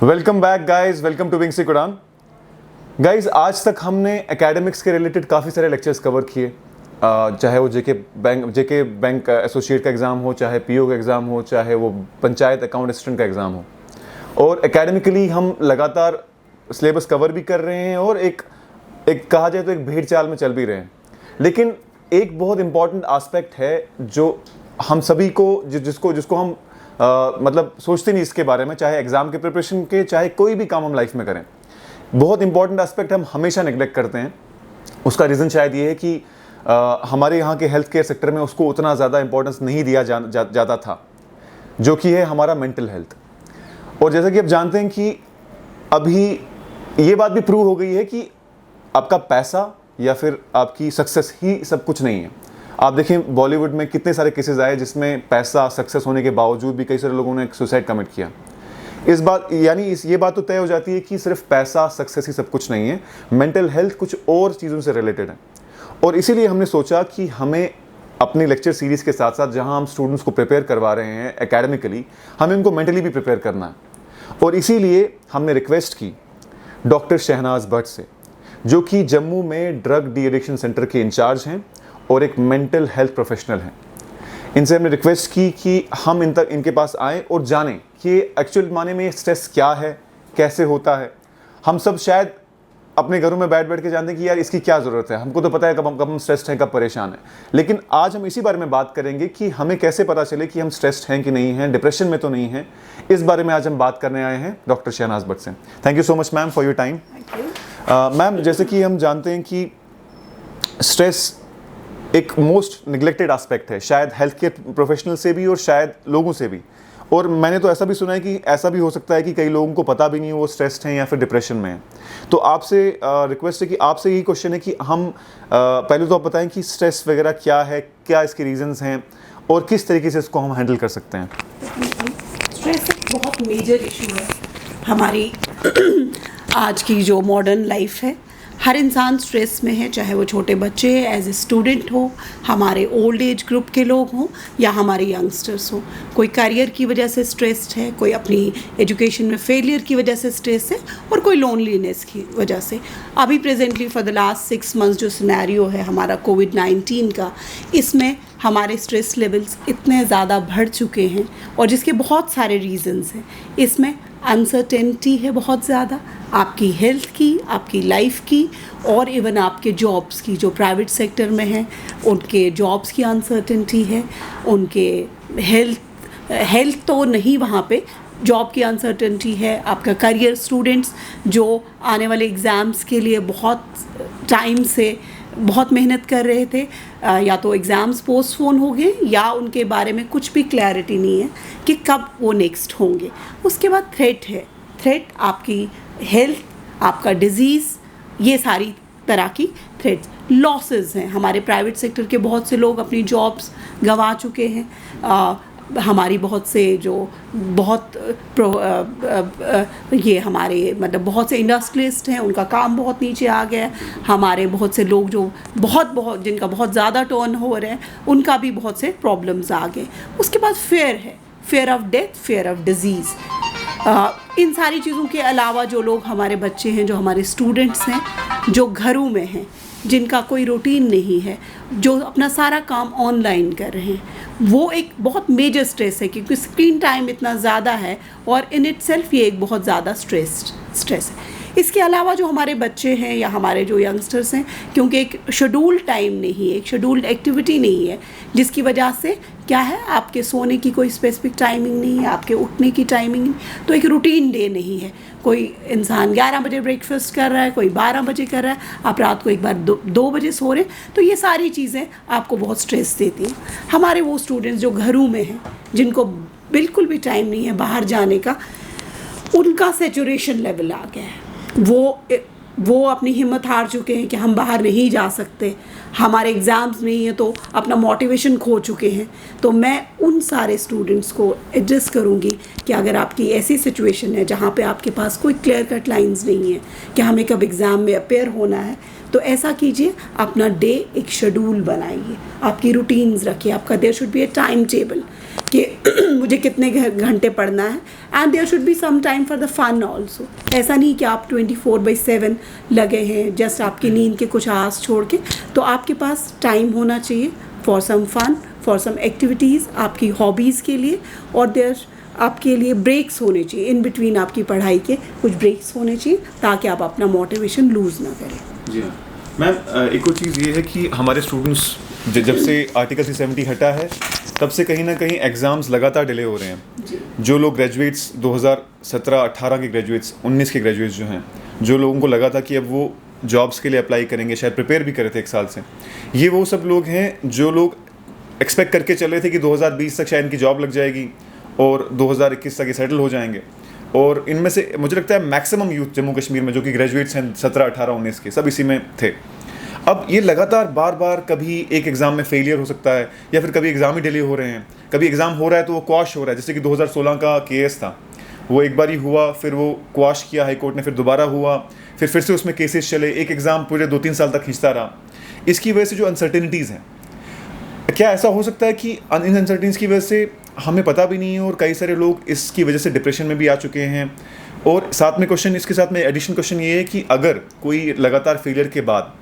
Welcome back guys, welcome to wings Udaan. Guys, आज तक हमने एकेडमिक्स के रिलेटेड काफ़ी सारे लेक्चर्स कवर किए, चाहे वो जेके बैंक एसोसिएट का एग्ज़ाम हो, चाहे पीओ का एग्ज़ाम हो, चाहे वो पंचायत अकाउंट असिस्टेंट का एग्ज़ाम हो। और एकेडमिकली हम लगातार सिलेबस कवर भी कर रहे हैं और एक कहा जाए तो एक भेड़ चाल में चल भी रहे हैं। लेकिन एक बहुत इंपॉर्टेंट आस्पेक्ट है जो हम सभी को जिसको हम मतलब सोचते नहीं इसके बारे में, चाहे एग्ज़ाम के प्रिपरेशन के, चाहे कोई भी काम हम लाइफ में करें। बहुत इंपॉर्टेंट एस्पेक्ट हम हमेशा नेग्लेक्ट करते हैं। उसका रीज़न शायद ये है कि हमारे यहाँ के हेल्थ केयर सेक्टर में उसको उतना ज़्यादा इंपॉर्टेंस नहीं दिया जाता था, जो कि है हमारा मेंटल हेल्थ। और जैसा कि आप जानते हैं कि अभी ये बात भी प्रूव हो गई है कि आपका पैसा या फिर आपकी सक्सेस ही सब कुछ नहीं है। आप देखें बॉलीवुड में कितने सारे केसेस आए जिसमें पैसा सक्सेस होने के बावजूद भी कई सारे लोगों ने सुसाइड कमिट किया। ये बात तो तय हो जाती है कि सिर्फ पैसा सक्सेस ही सब कुछ नहीं है, मेंटल हेल्थ कुछ और चीज़ों से रिलेटेड है। और इसीलिए हमने सोचा कि हमें अपनी लेक्चर सीरीज़ के साथ साथ जहां हम स्टूडेंट्स को प्रिपेयर करवा रहे हैं एकेडमिकली, हमें उनको मेंटली भी प्रिपेयर करना है। और इसीलिए हमने रिक्वेस्ट की डॉक्टर शहनाज भट्ट से, जो कि जम्मू में ड्रग डी एडिक्शन सेंटर के इंचार्ज हैं और एक मेंटल हेल्थ प्रोफेशनल हैं। इनसे हमने रिक्वेस्ट की कि हम इनके पास आएँ और जानें कि एक्चुअल माने में स्ट्रेस क्या है, कैसे होता है। हम सब शायद अपने घरों में बैठ के जानते हैं कि यार इसकी क्या ज़रूरत है, हमको तो पता है कब हम स्ट्रेस्ड हैं, कब परेशान हैं। लेकिन आज हम इसी बारे में बात करेंगे कि हमें कैसे पता चले कि हम स्ट्रेस्ड हैं कि नहीं हैं, डिप्रेशन में तो नहीं हैं। इस बारे में आज हम बात करने आए हैं डॉक्टर शहनाज भट्ट से। Thank you so much ma'am for your time. Ma'am, जैसे कि हम जानते हैं कि स्ट्रेस एक मोस्ट निगलेक्टेड एस्पेक्ट है, शायद हेल्थ केयर प्रोफेशनल से भी और शायद लोगों से भी। और मैंने तो ऐसा भी सुना है कि ऐसा भी हो सकता है कि कई लोगों को पता भी नहीं वो स्ट्रेस्ड हैं या फिर डिप्रेशन में हैं। तो आपसे रिक्वेस्ट है कि आपसे यही क्वेश्चन है कि हम पहले तो आप बताएं कि स्ट्रेस वगैरह क्या है, क्या इसके रीजंस हैं और किस तरीके से इसको हम हैंडल कर सकते हैं। स्ट्रेस एक बहुत मेजर इशू है हमारी आज की जो मॉडर्न लाइफ है। हर इंसान स्ट्रेस में है, चाहे वो छोटे बच्चे एज ए स्टूडेंट हो, हमारे ओल्ड एज ग्रुप के लोग हों या हमारे यंगस्टर्स हों। कोई करियर की वजह से स्ट्रेस्ड है, कोई अपनी एजुकेशन में फेलियर की वजह से स्ट्रेस है और कोई लोनलीनेस की वजह से। अभी presently for the last 6 months जो सिनेरियो है हमारा कोविड-19 का, इसमें हमारे स्ट्रेस लेवल्स इतने ज़्यादा बढ़ चुके हैं और जिसके बहुत सारे रीजंस हैं। इसमें अनसर्टेनिटी है बहुत ज़्यादा, आपकी हेल्थ की, आपकी लाइफ की और इवन आपके जॉब्स की। जो प्राइवेट सेक्टर में हैं उनके जॉब्स की अनसर्टेनिटी है, उनके हेल्थ तो नहीं, वहाँ पे जॉब की अनसर्टेनिटी है। आपका करियर, स्टूडेंट्स जो आने वाले एग्ज़ाम्स के लिए बहुत टाइम से बहुत मेहनत कर रहे थे, या तो एग्ज़ाम्स पोस्टपोन हो गए या उनके बारे में कुछ भी क्लैरिटी नहीं है कि कब वो नेक्स्ट होंगे। उसके बाद थ्रेट है, थ्रेट आपकी हेल्थ, आपका डिज़ीज़, ये सारी तरह की थ्रेट्स। लॉसेस हैं, हमारे प्राइवेट सेक्टर के बहुत से लोग अपनी जॉब्स गंवा चुके हैं। हमारी बहुत से जो ये हमारे मतलब बहुत से इंडस्ट्रियलिस्ट हैं, उनका काम बहुत नीचे आ गया है। हमारे बहुत से लोग जो बहुत जिनका बहुत ज़्यादा टर्नओवर है, उनका भी बहुत से प्रॉब्लम्स आ गए। उसके बाद फेयर है, fear of death, fear of disease. इन सारी चीज़ों के अलावा जो लोग हमारे बच्चे हैं, जो हमारे स्टूडेंट्स हैं, जो घरों में हैं, जिनका कोई रूटीन नहीं है, जो अपना सारा काम ऑनलाइन कर रहे हैं, वो एक बहुत मेजर स्ट्रेस है क्योंकि स्क्रीन टाइम इतना ज़्यादा है और इन इटसेल्फ ये एक बहुत ज़्यादा स्ट्रेस है। इसके अलावा जो हमारे बच्चे हैं या हमारे जो यंगस्टर्स हैं, क्योंकि एक शेड्यूल टाइम नहीं है, एक शेड्यूल्ड एक्टिविटी नहीं है, जिसकी वजह से क्या है, आपके सोने की कोई स्पेसिफिक टाइमिंग नहीं है, आपके उठने की टाइमिंग नहीं, तो एक रूटीन डे नहीं है। कोई इंसान 11 बजे ब्रेकफास्ट कर रहा है, कोई 12 बजे कर रहा है, आप रात को एक बार 2 बजे सो रहे हैं। तो ये सारी चीज़ें आपको बहुत स्ट्रेस देती हैं। हमारे वो स्टूडेंट्स जो घरों में हैं, जिनको बिल्कुल भी टाइम नहीं है बाहर जाने का, उनका सैचुरेशन लेवल आ गया है। वो अपनी हिम्मत हार चुके हैं कि हम बाहर नहीं जा सकते, हमारे एग्ज़ाम्स नहीं है, तो अपना मोटिवेशन खो चुके हैं। तो मैं उन सारे स्टूडेंट्स को एड्रेस करूँगी कि अगर आपकी ऐसी सिचुएशन है जहाँ पे आपके पास कोई क्लियर कट लाइंस नहीं है कि हमें कब एग्ज़ाम में अपेयर होना है, तो ऐसा कीजिए, अपना डे एक शेड्यूल बनाइए, आपकी रूटीन्स रखिए, आपका there should be a time table कि मुझे कितने घंटे पढ़ना है, and there should be some time for the fun also. ऐसा नहीं कि आप 24/7 लगे हैं जस्ट आपकी नींद के कुछ आवर्स छोड़ के। तो आपके पास टाइम होना चाहिए for some fun, for some activities, आपकी हॉबीज़ के लिए, और देयर आपके लिए ब्रेक्स होने चाहिए इन बिटवीन, आपकी पढ़ाई के कुछ ब्रेक्स होने चाहिए ताकि आप अपना मोटिवेशन लूज़ ना करें। जी हाँ मैम, एक और चीज़ ये है कि हमारे स्टूडेंट्स जब से आर्टिकल 370 हटा है तब से कहीं ना कहीं एग्ज़ाम्स लगातार डिले हो रहे हैं। जो लोग ग्रेजुएट्स 2017-18 के ग्रेजुएट्स, 19 के ग्रेजुएट्स जो हैं, जो लोगों को लगा था कि अब वो जॉब्स के लिए अप्लाई करेंगे, शायद प्रिपेयर भी कर रहे थे 1 साल से, ये वो सब लोग हैं जो लोग एक्सपेक्ट करके चल रहे थे कि 2020 तक शायद इनकी जॉब लग जाएगी और 2021 तक ये सेटल हो जाएंगे। और इनमें से मुझे लगता है मैक्सिमम यूथ जम्मू कश्मीर में जो कि ग्रेजुएट्स हैं 17, 18, 19 के, सब इसी में थे। अब ये लगातार बार बार कभी एक एग्ज़ाम में फेलियर हो सकता है, या फिर कभी एग्ज़ाम ही डिले हो रहे हैं, कभी एग्ज़ाम हो रहा है तो वो क्वाश हो रहा है। जैसे कि 2016 का केस था, वो एक बार ही हुआ, फिर वो क्वाश किया हाई कोर्ट ने, फिर दोबारा हुआ, फिर से उसमें केसेस चले, एक एग्ज़ाम पूरे 2-3 साल तक खींचता रहा। इसकी वजह से जो अनसर्टेनिटीज़ हैं, क्या ऐसा हो सकता है कि इन अनसर्टेनिटीज़ की वजह से हमें पता भी नहीं है और कई सारे लोग इसकी वजह से डिप्रेशन में भी आ चुके हैं? और साथ में क्वेश्चन, इसके साथ में एडिशन क्वेश्चन ये है कि अगर कोई लगातार फेलियर के बाद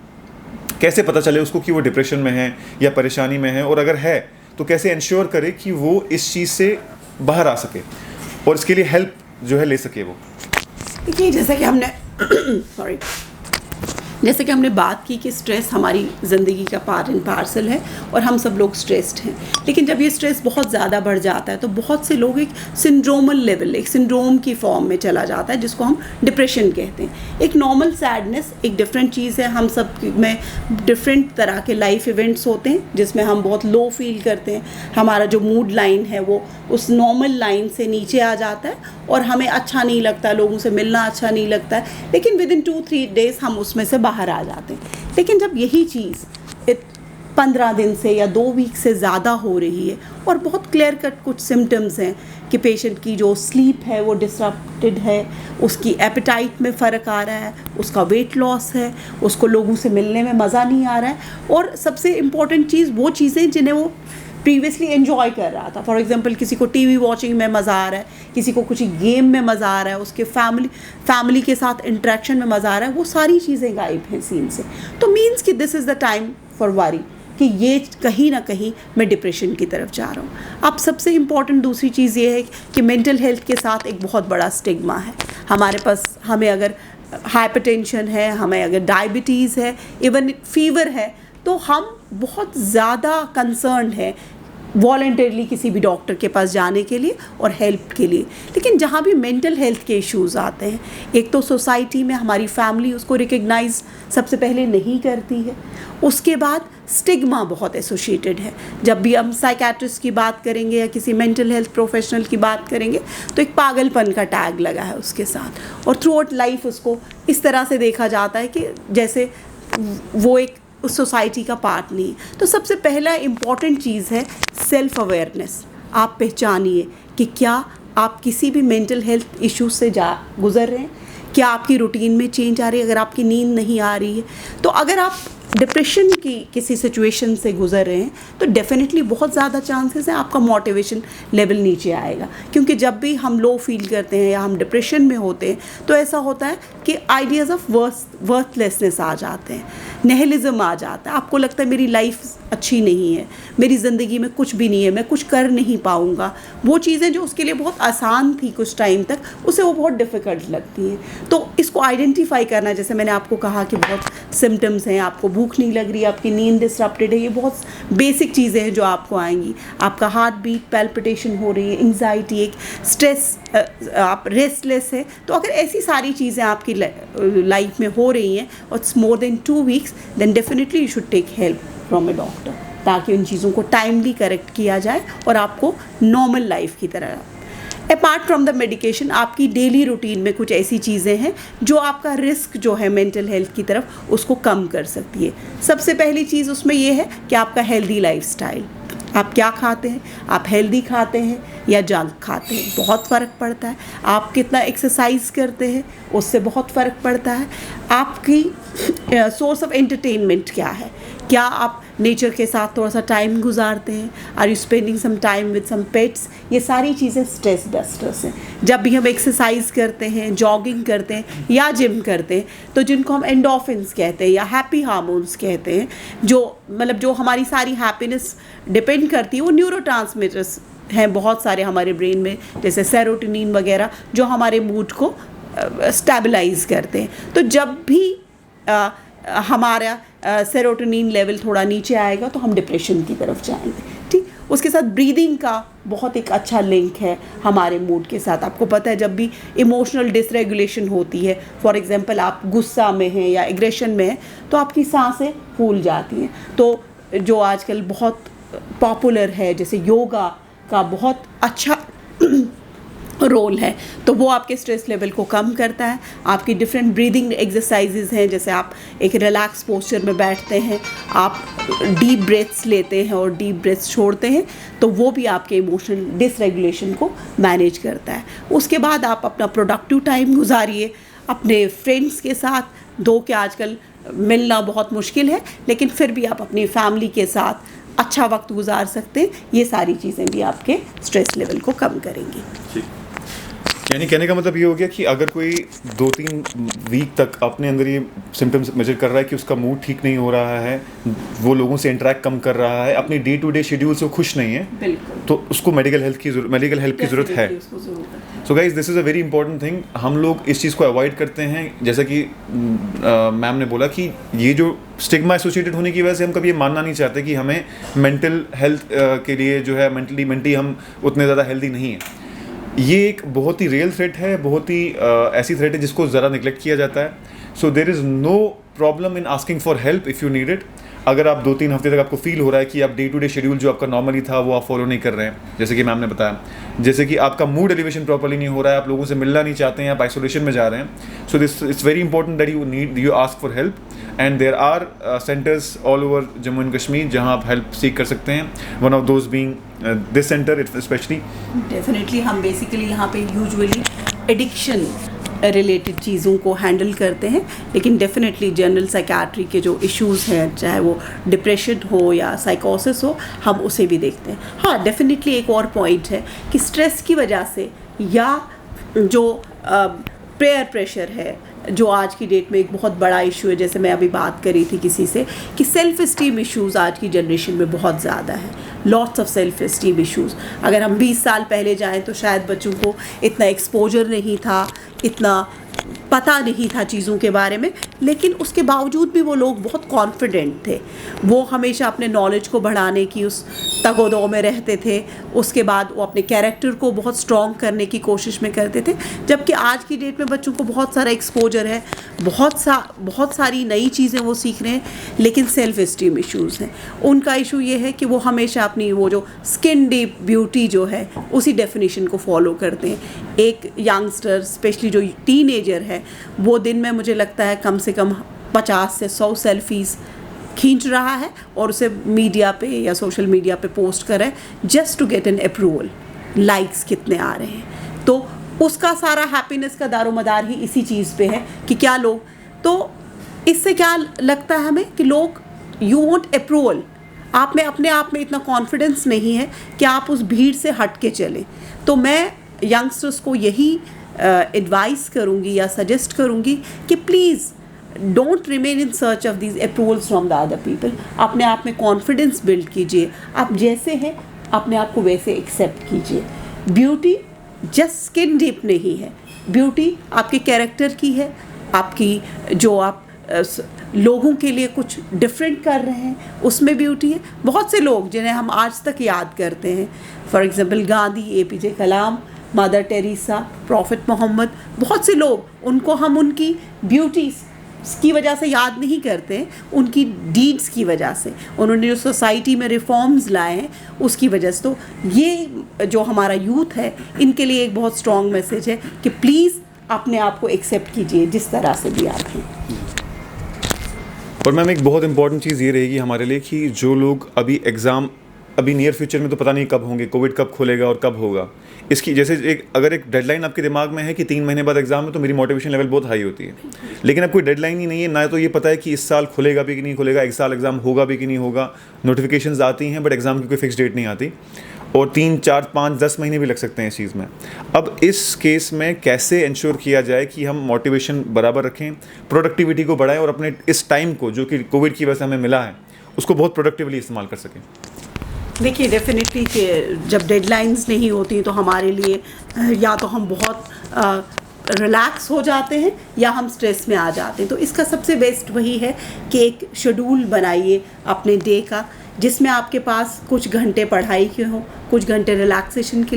कैसे पता चले उसको कि वो डिप्रेशन में है या परेशानी में है, और अगर है तो कैसे इंश्योर करे कि वो इस चीज़ से बाहर आ सके और इसके लिए हेल्प जो है ले सके वो? देखिए, जैसे कि हमने बात की कि स्ट्रेस हमारी ज़िंदगी का पार्ट एंड पार्सल है और हम सब लोग स्ट्रेस्ड हैं। लेकिन जब ये स्ट्रेस बहुत ज़्यादा बढ़ जाता है तो बहुत से लोग एक सिंड्रोमल लेवल, एक सिंड्रोम की फॉर्म में चला जाता है, जिसको हम डिप्रेशन कहते हैं। एक नॉर्मल सैडनेस एक डिफरेंट चीज़ है। हम सब में डिफरेंट तरह के लाइफ इवेंट्स होते हैं जिसमें हम बहुत लो फील करते हैं, हमारा जो मूड लाइन है वो उस नॉर्मल लाइन से नीचे आ जाता है और हमें अच्छा नहीं लगता, लोगों से मिलना अच्छा नहीं लगता है, लेकिन विद इन 2-3 डेज़ हम उसमें से बाहर आ जाते हैं। लेकिन जब यही चीज़ 15 दिन से या 2 वीक से ज़्यादा हो रही है और बहुत क्लियर कट कुछ सिम्टम्स हैं कि पेशेंट की जो स्लीप है वो डिसरप्टेड है, उसकी एपेटाइट में फ़र्क आ रहा है, उसका वेट लॉस है, उसको लोगों से मिलने में मज़ा नहीं आ रहा है, और सबसे इम्पॉर्टेंट चीज़ वो चीज़ें जिन्हें वो प्रीवियसली एंजॉय कर रहा था, फॉर एग्जांपल किसी को टीवी वॉचिंग में मज़ा आ रहा है, किसी को कुछ गेम में मज़ा आ रहा है, उसके फैमिली के साथ इंटरेक्शन में मज़ा आ रहा है, वो सारी चीज़ें गायब हैं सीन से। तो मीन्स कि this is the time for worry कि ये कहीं ना कहीं मैं डिप्रेशन की तरफ जा रहा हूँ। अब सबसे इम्पॉर्टेंट दूसरी चीज़ ये है कि मेंटल हेल्थ के साथ एक बहुत बड़ा स्टिग्मा है हमारे पास। हमें अगर हाइपरटेंशन है, हमें अगर डायबिटीज़ है, इवन फीवर है, तो हम बहुत ज़्यादा कंसर्न है वॉलंटरली किसी भी डॉक्टर के पास जाने के लिए और हेल्प के लिए। लेकिन जहाँ भी मेंटल हेल्थ के इश्यूज़ आते हैं, एक तो सोसाइटी में हमारी फैमिली उसको रिकग्नाइज सबसे पहले नहीं करती है, उसके बाद स्टिग्मा बहुत एसोसिएटेड है। जब भी हम साइकेट्रिस्ट की बात करेंगे या किसी मेंटल हेल्थ प्रोफेशनल की बात करेंगे तो एक पागलपन का टैग लगा है उसके साथ, और थ्रू आउट लाइफ उसको इस तरह से देखा जाता है कि जैसे वो एक उस सोसाइटी का पार्ट नहीं है। तो सबसे पहला इम्पॉर्टेंट चीज़ है सेल्फ अवेयरनेस। आप पहचानिए कि क्या आप किसी भी मेंटल हेल्थ इश्यूज से गुज़र रहे हैं, क्या आपकी रूटीन में चेंज आ रही है, अगर आपकी नींद नहीं आ रही है, तो अगर आप डिप्रेशन की किसी सिचुएशन से गुज़र रहे हैं तो डेफिनेटली बहुत ज़्यादा चांसेस हैं आपका मोटिवेशन लेवल नीचे आएगा। क्योंकि जब भी हम लो फील करते हैं या हम डिप्रेशन में होते हैं तो ऐसा होता है कि आइडियाज़ ऑफ वर्थलेसनेस आ जाते हैं, निहिलिज्म आ जाता है, आपको लगता है मेरी लाइफ अच्छी नहीं है, मेरी ज़िंदगी में कुछ भी नहीं है, मैं कुछ कर नहीं पाऊँगा। वो चीज़ें जो उसके लिए बहुत आसान थी कुछ टाइम तक, उसे वो बहुत डिफ़िकल्ट लगती हैं। तो इसको आइडेंटिफाई करना, जैसे मैंने आपको कहा कि बहुत सिम्टम्स हैं, आपको भूख नहीं लग रही, आपकी नींद डिसरप्टेड है, ये बहुत बेसिक चीज़ें हैं जो आपको आएंगी। आपका हार्ट बीट पैल्पिटेशन हो रही है, एंग्जाइटी, एक स्ट्रेस, आप रेस्टलेस है, तो अगर ऐसी सारी चीज़ें आपकी लाइफ में हो रही हैं और it's more than 2 weeks, then definitely you should take help from a doctor, ताकि उन चीज़ों को टाइमली करेक्ट किया जाए और आपको नॉर्मल लाइफ की तरह। अपार्ट फ्रॉम द मेडिकेशन, आपकी डेली रूटीन में कुछ ऐसी चीज़ें हैं जो आपका रिस्क जो है मेंटल हेल्थ की तरफ उसको कम कर सकती है। सबसे पहली चीज़ उसमें ये है कि आपका हेल्दी लाइफस्टाइल, आप क्या खाते हैं, आप हेल्दी खाते हैं या जंक खाते हैं, बहुत फ़र्क पड़ता है। आप कितना एक्सरसाइज करते हैं, उससे बहुत फ़र्क पड़ता है। आपकी सोर्स ऑफ एंटरटेनमेंट क्या है, क्या आप नेचर के साथ थोड़ा सा टाइम गुजारते हैं, are you spending some time with some pets, ये सारी चीज़ें स्ट्रेस बस्टर्स हैं। जब भी हम एक्सरसाइज करते हैं, जॉगिंग करते हैं या जिम करते हैं, तो जिनको हम एंडोर्फिन्स कहते हैं या हैप्पी हार्मोन्स कहते हैं, जो मतलब जो हमारी सारी हैप्पीनेस डिपेंड करती है, वो न्यूरोट्रांसमीटर्स हैं बहुत सारे हमारे ब्रेन में, जैसे सेरोटोनिन वगैरह, जो हमारे मूड को स्टेबलाइज करते हैं। तो जब भी हमारा सेरोटोनिन लेवल थोड़ा नीचे आएगा तो हम डिप्रेशन की तरफ जाएंगे। ठीक, उसके साथ ब्रीदिंग का बहुत एक अच्छा लिंक है हमारे मूड के साथ। आपको पता है जब भी इमोशनल डिसरेगुलेशन होती है, फॉर एग्जांपल आप गुस्सा में हैं या एग्रेशन में हैं, तो आपकी सांसें फूल जाती हैं। तो जो आजकल बहुत पॉपुलर है, जैसे योगा का बहुत अच्छा रोल है, तो वो आपके स्ट्रेस लेवल को कम करता है। आपकी डिफरेंट ब्रीदिंग एक्सरसाइजेज हैं, जैसे आप एक रिलैक्स पोस्चर में बैठते हैं, आप डीप ब्रेथ्स लेते हैं और डीप ब्रेथ्स छोड़ते हैं, तो वो भी आपके इमोशनल डिसरेगुलेशन को मैनेज करता है। उसके बाद आप अपना प्रोडक्टिव टाइम गुजारिए अपने फ्रेंड्स के साथ। दो के आजकल मिलना बहुत मुश्किल है, लेकिन फिर भी आप अपनी फैमिली के साथ अच्छा वक्त गुजार सकते हैं। ये सारी चीज़ें भी आपके स्ट्रेस लेवल को कम करेंगी। यानी कहने का मतलब ये हो गया कि अगर कोई 2-3 वीक तक अपने अंदर ये सिम्टम्स मेजर कर रहा है कि उसका मूड ठीक नहीं हो रहा है, वो लोगों से इंटरेक्ट कम कर रहा है, अपनी डे टू डे शेड्यूल से वो खुश नहीं है, बिल्कुल, तो उसको मेडिकल हेल्प की ज़रूरत है। So guys, this is a very important thing. हम लोग इस चीज़ को अवॉइड करते हैं, जैसा कि मैम ने बोला कि ये जो स्टिग्मा एसोसिएटेड होने की वजह से हम कभी ये मानना नहीं चाहते कि हमें मेंटल हेल्थ के लिए जो है मेंटली हम उतने ज़्यादा हेल्दी नहीं हैं। ये एक बहुत ही रियल थ्रेट है, बहुत ही ऐसी थ्रेट है जिसको ज़रा निगलेक्ट किया जाता है। So there is no problem in asking for help if you need it. अगर आप 2-3 हफ्ते तक आपको फील हो रहा है कि आप डे टू डे शेड्यूल जो आपका नॉर्मली था वो आप फॉलो नहीं कर रहे हैं, जैसे कि मैम ने बताया, जैसे कि आपका मूड एलिवेशन प्रॉपर्ली नहीं हो रहा है, आप लोगों से मिलना नहीं चाहते हैं, आप आइसोलेशन में जा रहे हैं, so this it's very important that you ask for help. And there are centres all over Jammu and Kashmir जहाँ आप हेल्प सीख कर सकते हैं। One of those being this centre specially. Definitely हम बेसिकली यहाँ पे यूजुअली एडिक्शन रिलेटेड चीज़ों को हैंडल करते हैं, लेकिन डेफिनेटली जनरल साइकियाट्री के जो इश्यूज़ हैं, चाहे वो डिप्रेशन हो या साइकोसिस हो, हम उसे भी देखते हैं। हाँ, डेफिनेटली एक और पॉइंट है कि स्ट्रेस की वजह से या जो पेयर प्रेशर है, जो आज की डेट में एक बहुत बड़ा इशू है, जैसे मैं अभी बात कर रही थी किसी से कि सेल्फ इस्टीम इश्यूज़ आज की जनरेशन में बहुत ज़्यादा है, lots of self esteem issues. अगर हम 20 साल पहले जाएं तो शायद बच्चों को इतना एक्सपोजर नहीं था, इतना पता नहीं था चीज़ों के बारे में, लेकिन उसके बावजूद भी वो लोग बहुत कॉन्फिडेंट थे। वो हमेशा अपने नॉलेज को बढ़ाने की उस तगोदो में रहते थे। उसके बाद वो अपने कैरेक्टर को बहुत स्ट्रॉन्ग करने की कोशिश में करते थे। जबकि आज की डेट में बच्चों को बहुत सारा एक्सपोजर है, बहुत सारी नई चीज़ें वो सीख रहे हैं, लेकिन सेल्फ इस्टीम इश्यूज़ हैं। उनका इशू ये है कि वो हमेशा अपनी वो जो स्किन डीप ब्यूटी जो है उसी डेफिनेशन को फॉलो करते हैं। एक यंगस्टर स्पेशली जो टीनेजर है, वो दिन में मुझे लगता है कम से कम 50 से 100 सेल्फीज़ खींच रहा है और उसे मीडिया पे या सोशल मीडिया पे पोस्ट कर रहा है just to get an approval. Likes कितने आ रहे हैं, तो उसका सारा हैप्पीनेस का दारोमदार ही इसी चीज़ पे है कि क्या लोग, तो इससे क्या लगता है हमें कि लोग यू वांट अप्रूवल, आप में अपने आप में इतना कॉन्फिडेंस नहीं है कि आप उस भीड़ से हट के चलें। तो मैं यंगस्टर्स को यही एडवाइस करूँगी या सजेस्ट करूँगी कि please don't remain in search of these approvals from the other people. अपने आप में कॉन्फिडेंस बिल्ड कीजिए, आप जैसे हैं अपने आप को वैसे एक्सेप्ट कीजिए। ब्यूटी जस्ट स्किन डीप नहीं है, ब्यूटी आपके कैरेक्टर की है, आपकी जो आप लोगों के लिए कुछ डिफरेंट कर रहे हैं उसमें ब्यूटी है। बहुत से लोग जिन्हें हम आज तक याद करते हैं, for example Gandhi, APJ Kalam, Mother Teresa, prophet Mohammed, बहुत से लोग, उनको हम उनकी ब्यूटी की वजह से याद नहीं करते हैं, उनकी डीड्स की वजह से, उन्होंने जो सोसाइटी में रिफॉर्म्स लाए हैं उसकी वजह से। तो ये जो हमारा यूथ है, इनके लिए एक बहुत स्ट्रॉन्ग मैसेज है कि प्लीज़ अपने आप को एक्सेप्ट कीजिए जिस तरह से भी आप हैं। और मैम एक बहुत इंपॉर्टेंट चीज़ ये रहेगी हमारे लिए कि जो लोग अभी एग्ज़ाम अभी नियर फ्यूचर में तो पता नहीं कब होंगे, कोविड कब खुलेगा और कब होगा। इसकी जैसे अगर एक डेडलाइन आपके दिमाग में है कि 3 महीने बाद एग्जाम है, तो मेरी मोटिवेशन लेवल बहुत हाई होती है। लेकिन अब कोई डेडलाइन ही नहीं है, ना तो ये पता है कि इस साल खुलेगा भी कि नहीं खुलेगा, एक साल एग्जाम होगा भी कि नहीं होगा। नोटिफिकेशंस आती हैं बट एग्जाम की कोई फिक्स डेट नहीं आती, और 3, 4, 5, 10 महीने भी लग सकते हैं इस चीज़ में। अब इस केस में कैसे इंश्योर किया जाए कि हम मोटिवेशन बराबर रखें, प्रोडक्टिविटी को बढ़ाएं और अपने इस टाइम को, जो कि कोविड की वजह से हमें मिला है, उसको बहुत प्रोडक्टिवली इस्तेमाल कर सकें। देखिए डेफिनेटली कि जब डेडलाइंस नहीं होती तो हमारे लिए या तो हम बहुत रिलैक्स हो जाते हैं या हम स्ट्रेस में आ जाते हैं। तो इसका सबसे बेस्ट वही है कि एक शेड्यूल बनाइए अपने डे का, जिसमें आपके पास कुछ घंटे पढ़ाई के हों, कुछ घंटे रिलैक्सेशन के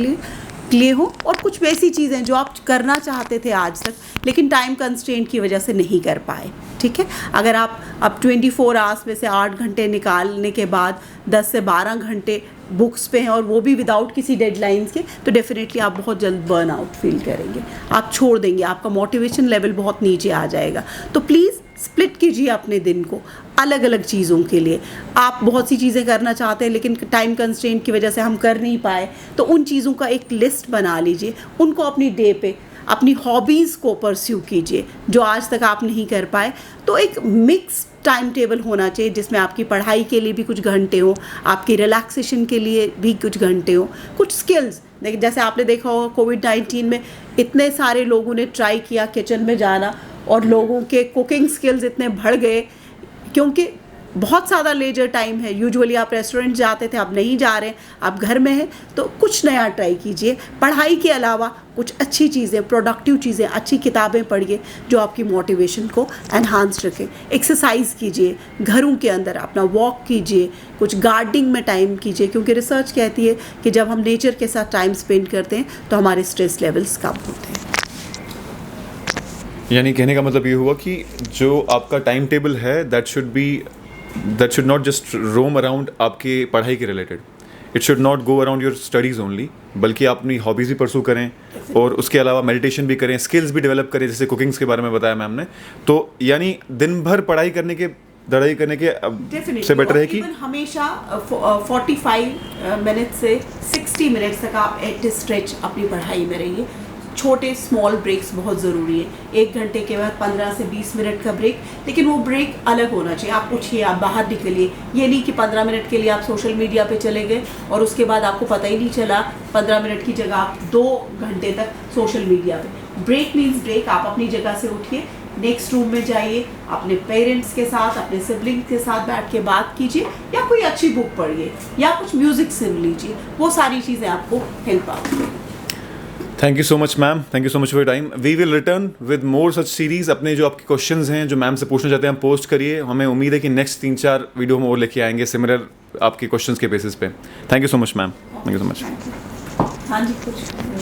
लिए हो, और कुछ वैसी चीज़ें जो आप करना चाहते थे आज तक लेकिन टाइम कंस्ट्रेंट की वजह से नहीं कर पाए। ठीक है, अगर आप अब 24 आवर्स में से 8 घंटे निकालने के बाद 10 से 12 घंटे बुक्स पे हैं और वो भी विदाउट किसी डेडलाइंस के, तो डेफिनेटली आप बहुत जल्द बर्न आउट फील करेंगे, आप छोड़ देंगे, आपका मोटिवेशन लेवल बहुत नीचे आ जाएगा। तो प्लीज़ स्प्लिट कीजिए अपने दिन को अलग अलग चीज़ों के लिए। आप बहुत सी चीज़ें करना चाहते हैं लेकिन टाइम कंस्ट्रेंट की वजह से हम कर नहीं पाए, तो उन चीज़ों का एक लिस्ट बना लीजिए, उनको अपनी डे पे अपनी हॉबीज़ को परस्यू कीजिए जो आज तक आप नहीं कर पाए। तो एक मिक्स टाइम टेबल होना चाहिए जिसमें आपकी पढ़ाई के लिए भी कुछ घंटे हो, आपकी रिलैक्सेशन के लिए भी कुछ घंटे हो, कुछ स्किल्स। देखिए जैसे आपने देखा होगा कोविड-19 में इतने सारे लोगों ने ट्राई किया किचन में जाना, और लोगों के कुकिंग स्किल्स इतने बढ़ गए क्योंकि बहुत ज़्यादा लेजर टाइम है। यूजुअली आप रेस्टोरेंट जाते थे, अब नहीं जा रहे, आप घर में हैं, तो कुछ नया ट्राई कीजिए। पढ़ाई के अलावा कुछ अच्छी चीज़ें, प्रोडक्टिव चीज़ें, अच्छी किताबें पढ़िए जो आपकी मोटिवेशन को एनहांस रखें। एक्सरसाइज कीजिए, घरों के अंदर अपना वॉक कीजिए, कुछ गार्डनिंग में टाइम कीजिए, क्योंकि रिसर्च कहती है कि जब हम नेचर के साथ टाइम स्पेंड करते हैं तो हमारे स्ट्रेस लेवल्स कम होते हैं। यानी कहने का मतलब ये हुआ कि जो आपका टाइम टेबल है that should not just roam around आपके पढ़ाई के related, it should not go around your studies only, बल्कि आप अपनी हॉबीज़ भी परसू करें और उसके अलावा मेडिटेशन भी करें, स्किल्स भी डेवलप करें, जैसे कुकिंग्स के बारे में बताया मैम ने। तो यानी दिन भर पढ़ाई करने के से बेटर है कि हमेशा 45 मिनट से 60 मिनट तक आप एट स्ट्रेच अपनी पढ़ाई में रहिए। छोटे स्मॉल ब्रेक्स बहुत ज़रूरी है, 1 घंटे के बाद 15 से 20 मिनट का ब्रेक, लेकिन वो ब्रेक अलग होना चाहिए। आप उठिए, आप बाहर निकलिए, ये नहीं कि 15 मिनट के लिए आप सोशल मीडिया पे चले गए और उसके बाद आपको पता ही नहीं चला 15 मिनट की जगह आप 2 घंटे तक सोशल मीडिया पे। Break means break. आप अपनी जगह से उठिए, नेक्स्ट रूम में जाइए, अपने पेरेंट्स के साथ, अपने सिबलिंग्स के साथ बैठ के बात कीजिए, या कोई अच्छी बुक पढ़िए, या कुछ म्यूज़िक सुन लीजिए। वो सारी चीज़ें आपको हेल्प आती हैं। Thank you so much ma'am, thank you so much for your time. We will return with more such series. अपने जो आपके क्वेश्चंस हैं जो मैम से पूछना चाहते हैं, हम पोस्ट करिए। हमें उम्मीद है कि नेक्स्ट 3-4 वीडियो में और लेके आएंगे सिमिलर आपके क्वेश्चंस के बेसिस पे। Thank you so much ma'am, thank you so much. हाँ जी, कुछ